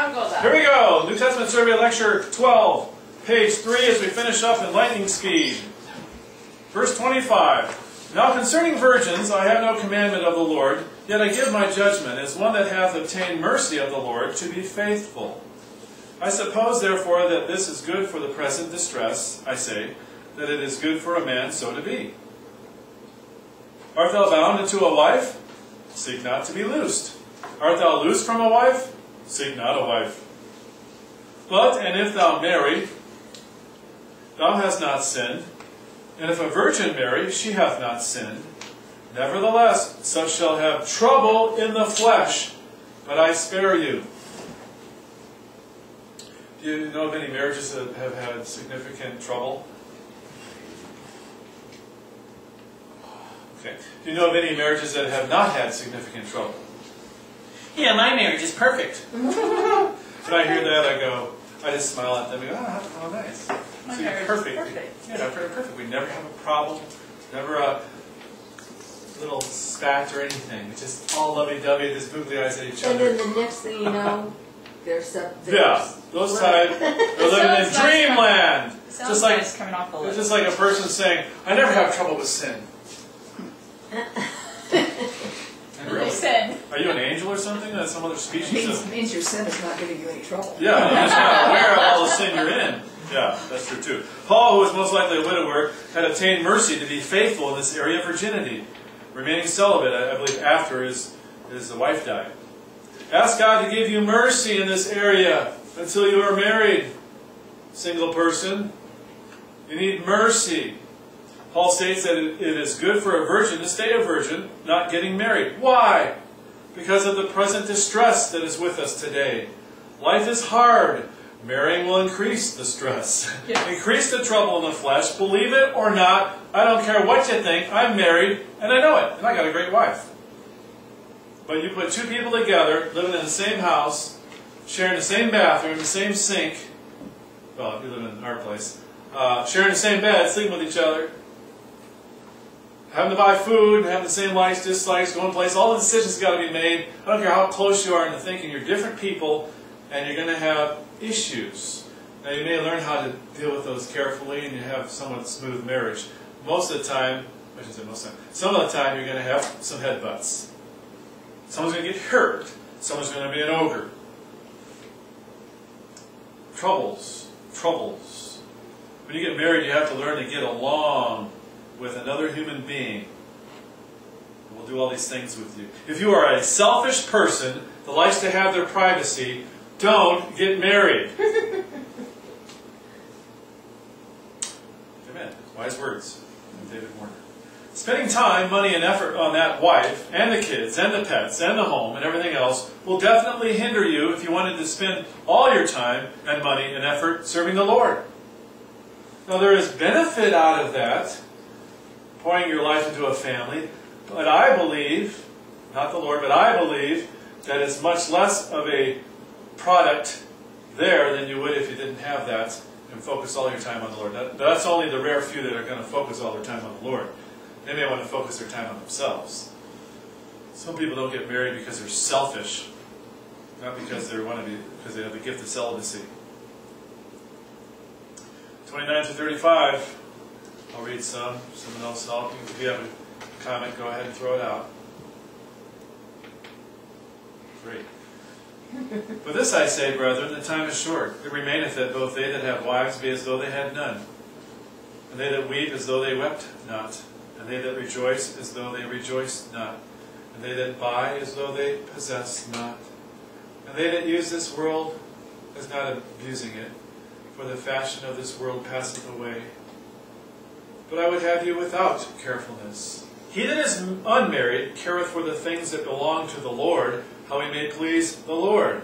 Here we go. New Testament Survey Lecture 12, page 3, as we finish up in lightning speed. Verse 25. Now concerning virgins, I have no commandment of the Lord, yet I give my judgment, as one that hath obtained mercy of the Lord, to be faithful. I suppose, therefore, that this is good for the present distress, I say, that it is good for a man so to be. Art thou bound unto a wife? Seek not to be loosed. Art thou loosed from a wife? Seek not a wife. But, and if thou marry, thou hast not sinned, and if a virgin marry, she hath not sinned. Nevertheless, such shall have trouble in the flesh, but I spare you. Do you know of any marriages that have had significant trouble? Okay. Do you know of any marriages that have not had significant trouble? Yeah, my marriage is perfect. When I hear that, I just smile at them and go, oh nice. My marriage is perfect. Yeah, perfect. We never have a problem, never a little spat or anything. We just all lovey-dovey, just googly eyes at each other. And then the next thing you know, there's yeah, those times, they're living in dreamland. Sounds nice coming off the list. It's just like a person saying, I never have trouble with sin. Really? Sin. Are you an angel or something? That's some other species of... It means your sin is not giving you any trouble. Yeah, you're just not aware of all the sin you're in. Yeah, that's true too. Paul, who was most likely a widower, had obtained mercy to be faithful in this area of virginity, remaining celibate, I believe, after his wife died. Ask God to give you mercy in this area until you are married. Single person, you need mercy. Paul states that it is good for a virgin to stay a virgin, not getting married. Why? Because of the present distress that is with us today. Life is hard. Marrying will increase the stress. Yes. Increase the trouble in the flesh. Believe it or not, I don't care what you think, I'm married, and I know it, and I got a great wife. But you put two people together, living in the same house, sharing the same bathroom, the same sink, well, if you live in our place, sharing the same bed, sleeping with each other, having to buy food, having the same likes, dislikes, going places, all the decisions got to be made. I don't care how close you are into thinking, you're different people, and you're going to have issues. Now you may learn how to deal with those carefully, and you have somewhat smooth marriage. Most of the time, I shouldn't say most of the time, some of the time you're going to have some headbutts. Someone's going to get hurt. Someone's going to be an ogre. Troubles. When you get married, you have to learn to get along with another human being. We'll do all these things with you. If you are a selfish person that likes to have their privacy, don't get married. Amen. Wise words from David Warner. Spending time, money, and effort on that wife, and the kids, and the pets, and the home, and everything else will definitely hinder you if you wanted to spend all your time and money and effort serving the Lord. Now there is benefit out of that, pouring your life into a family, but I believe, not the Lord, but I believe that it's much less of a product there than you would if you didn't have that and focus all your time on the Lord. That's only the rare few that are going to focus all their time on the Lord. They may want to focus their time on themselves. Some people don't get married because they're selfish, not because they because they have the gift of celibacy. 29 to 35. I'll read some. Someone else, if you have a comment, go ahead and throw it out. Great. But this I say, brethren, the time is short. It remaineth that both they that have wives be as though they had none, and they that weep as though they wept not, and they that rejoice as though they rejoiced not, and they that buy as though they possess not, and they that use this world as not abusing it, for the fashion of this world passeth away. But I would have you without carefulness. He that is unmarried careth for the things that belong to the Lord, how he may please the Lord.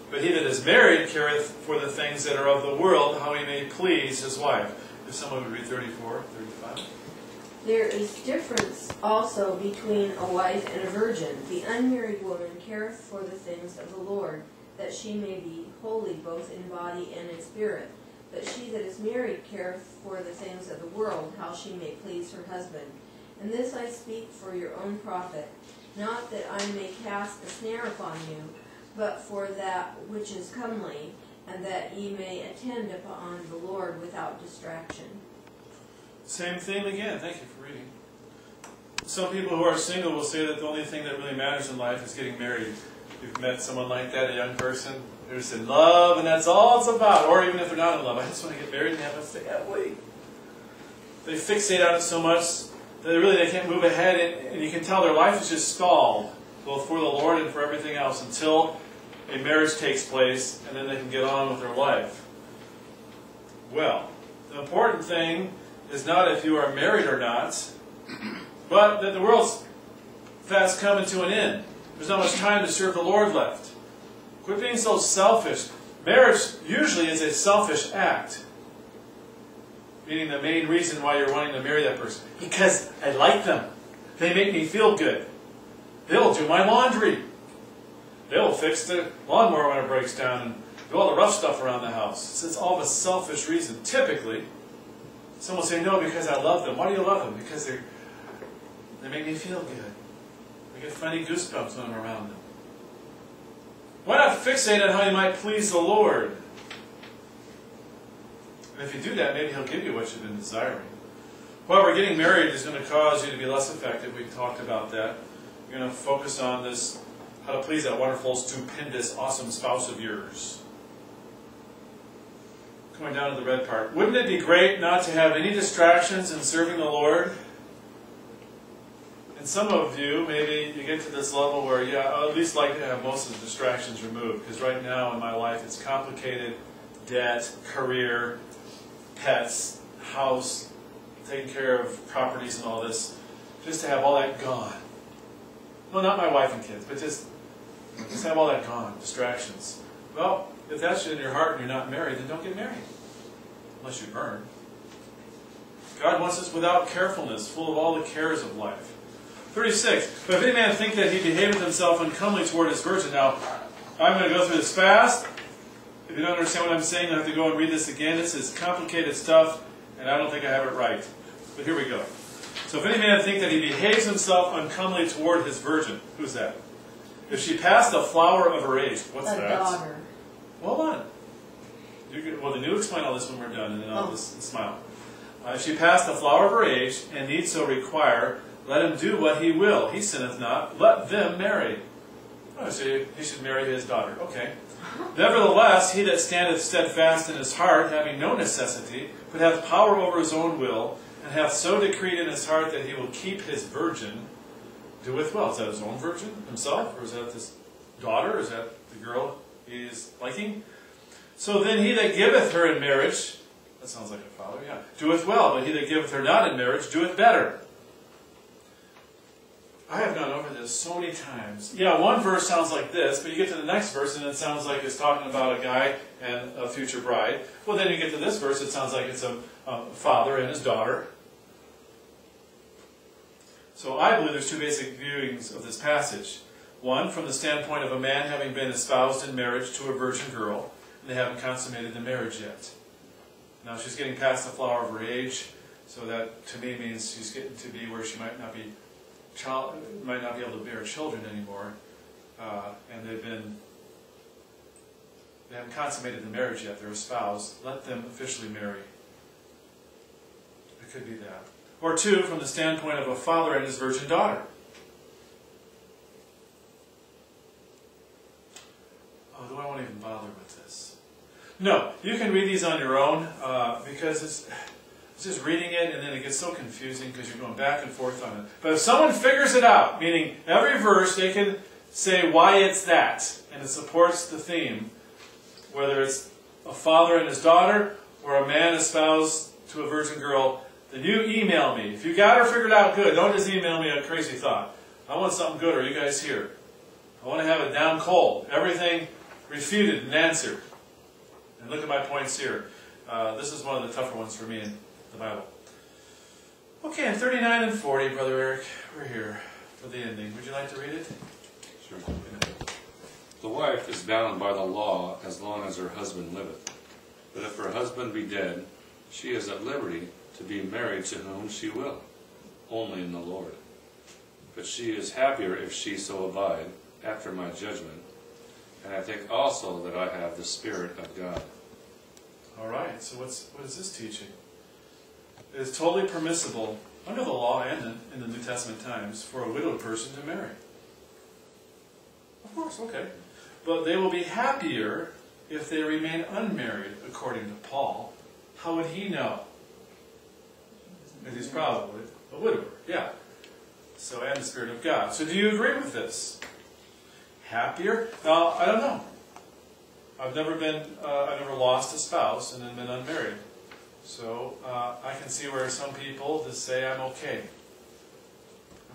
But he that is married careth for the things that are of the world, how he may please his wife. If someone would read 34, 35. There is difference also between a wife and a virgin. The unmarried woman careth for the things of the Lord, that she may be holy both in body and in spirit. But she that is married careth for the things of the world, how she may please her husband. And this I speak for your own profit, not that I may cast a snare upon you, but for that which is comely, and that ye may attend upon the Lord without distraction. Same theme again. Thank you for reading. Some people who are single will say that the only thing that really matters in life is getting married. You've met someone like that, a young person who's in love, and that's all it's about. Or even if they're not in love, I just want to get married and have a family. They fixate on it so much that they can't move ahead, and you can tell their life is just stalled, both for the Lord and for everything else, until a marriage takes place, and then they can get on with their life. Well, the important thing is not if you are married or not, but that the world's fast coming to an end. There's not much time to serve the Lord left. Quit being so selfish. Marriage usually is a selfish act. Meaning the main reason why you're wanting to marry that person. Because I like them. They make me feel good. They'll do my laundry. They'll fix the lawnmower when it breaks down and do all the rough stuff around the house. It's all of a selfish reason. Typically, someone will say, no, because I love them. Why do you love them? Because they make me feel good. I get funny goosebumps when I'm around them. Why not fixate on how you might please the Lord? And if you do that, maybe He'll give you what you've been desiring. However, getting married is going to cause you to be less effective. We talked about that. You're going to focus on this, how to please that wonderful, stupendous, awesome spouse of yours. Going down to the red part. Wouldn't it be great not to have any distractions in serving the Lord? And some of you, maybe you get to this level where, yeah, I'd at least like to have most of the distractions removed. Because right now in my life, it's complicated. Debt, career, pets, house, taking care of properties and all this. Just to have all that gone. Well, not my wife and kids, but just have all that gone. Distractions. Well, if that's in your heart and you're not married, then don't get married. Unless you burn. God wants us without carefulness, full of all the cares of life. 36. But if any man think that he behaveth himself uncomely toward his virgin. Now, I'm going to go through this fast. If you don't understand what I'm saying, you'll have to go and read this again. This is complicated stuff, and I don't think I have it right. But here we go. So if any man think that he behaves himself uncomely toward his virgin. Who's that? If she passed the flower of her age. What's that? A daughter. Hold on. Well, then you explain all this when we're done, and then I'll just smile. If she passed the flower of her age, and need so require, let him do what he will. He sinneth not. Let them marry. Oh, so he should marry his daughter. Okay. Nevertheless, he that standeth steadfast in his heart, having no necessity, but hath power over his own will, and hath so decreed in his heart that he will keep his virgin, doeth well. Is that his own virgin himself? Or is that this daughter? Is that the girl he is liking? So then he that giveth her in marriage, that sounds like a father, yeah, doeth well, but he that giveth her not in marriage doeth better. I have gone over this so many times. Yeah, one verse sounds like this, but you get to the next verse and it sounds like it's talking about a guy and a future bride. Well, then you get to this verse, it sounds like it's a father and his daughter. So I believe there's two basic viewings of this passage. One, from the standpoint of a man having been espoused in marriage to a virgin girl, and they haven't consummated the marriage yet. Now she's getting past the flower of her age, so that to me means she's getting to be where she might not be able to bear children anymore, and they haven't consummated the marriage yet. They're espoused. Let them officially marry. It could be that. Or two, from the standpoint of a father and his virgin daughter. Oh, do I want to even bother with this? No, you can read these on your own, because it's just reading it, and then it gets so confusing because you're going back and forth on it. But if someone figures it out, meaning every verse, they can say why it's that, and it supports the theme, whether it's a father and his daughter, or a man espoused to a virgin girl, then you email me. If you got her figured out good, don't just email me a crazy thought. I want something good. Are you guys here? I want to have it down cold. Everything refuted and answered. And look at my points here. This is one of the tougher ones for me in the Bible. Okay, in 39 and 40, Brother Eric, we're here for the ending. Would you like to read it? Sure. The wife is bound by the law as long as her husband liveth. But if her husband be dead, she is at liberty to be married to whom she will, only in the Lord. But she is happier if she so abide, after my judgment, And I think also that I have the Spirit of God. All right, so what is this teaching? It is totally permissible under the law and in the New Testament times for a widowed person to marry. Of course, okay. But they will be happier if they remain unmarried, according to Paul. How would he know? Because he's probably a widower, yeah. So, and the Spirit of God. So do you agree with this? Happier? Now, I don't know. I've never lost a spouse and then been unmarried. So, I can see where some people just say, I'm okay.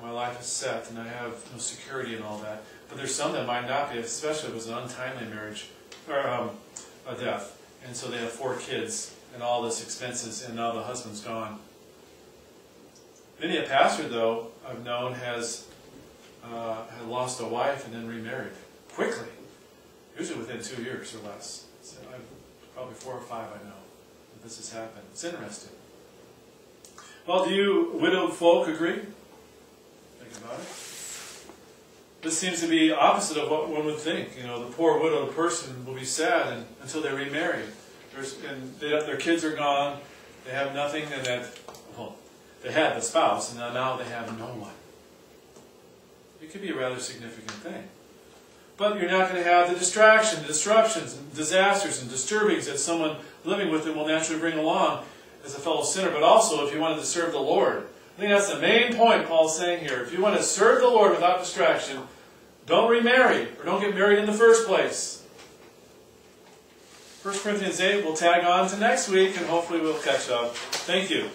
My life is set and I have no security and all that. But there's some that might not be, especially if it was an untimely marriage, or a death. And so they have 4 kids and all this expenses and now the husband's gone. Many a pastor, though, I've known has had lost a wife and then remarried quickly. Usually within 2 years or less. So probably 4 or 5 I know that this has happened. It's interesting. Well, do you widowed folk agree? Think about it. This seems to be opposite of what one would think. You know, the poor widowed person will be sad until they remarry. Their kids are gone. They have nothing, and they had the spouse, and now they have no one. It could be a rather significant thing. But you're not going to have the distraction, disruptions, and disasters and disturbings that someone living with them will naturally bring along as a fellow sinner. But also, if you wanted to serve the Lord, I think that's the main point Paul's saying here. If you want to serve the Lord without distraction, don't remarry, or don't get married in the first place. 1 Corinthians 8 we'll tag on to next week, and hopefully we'll catch up. Thank you.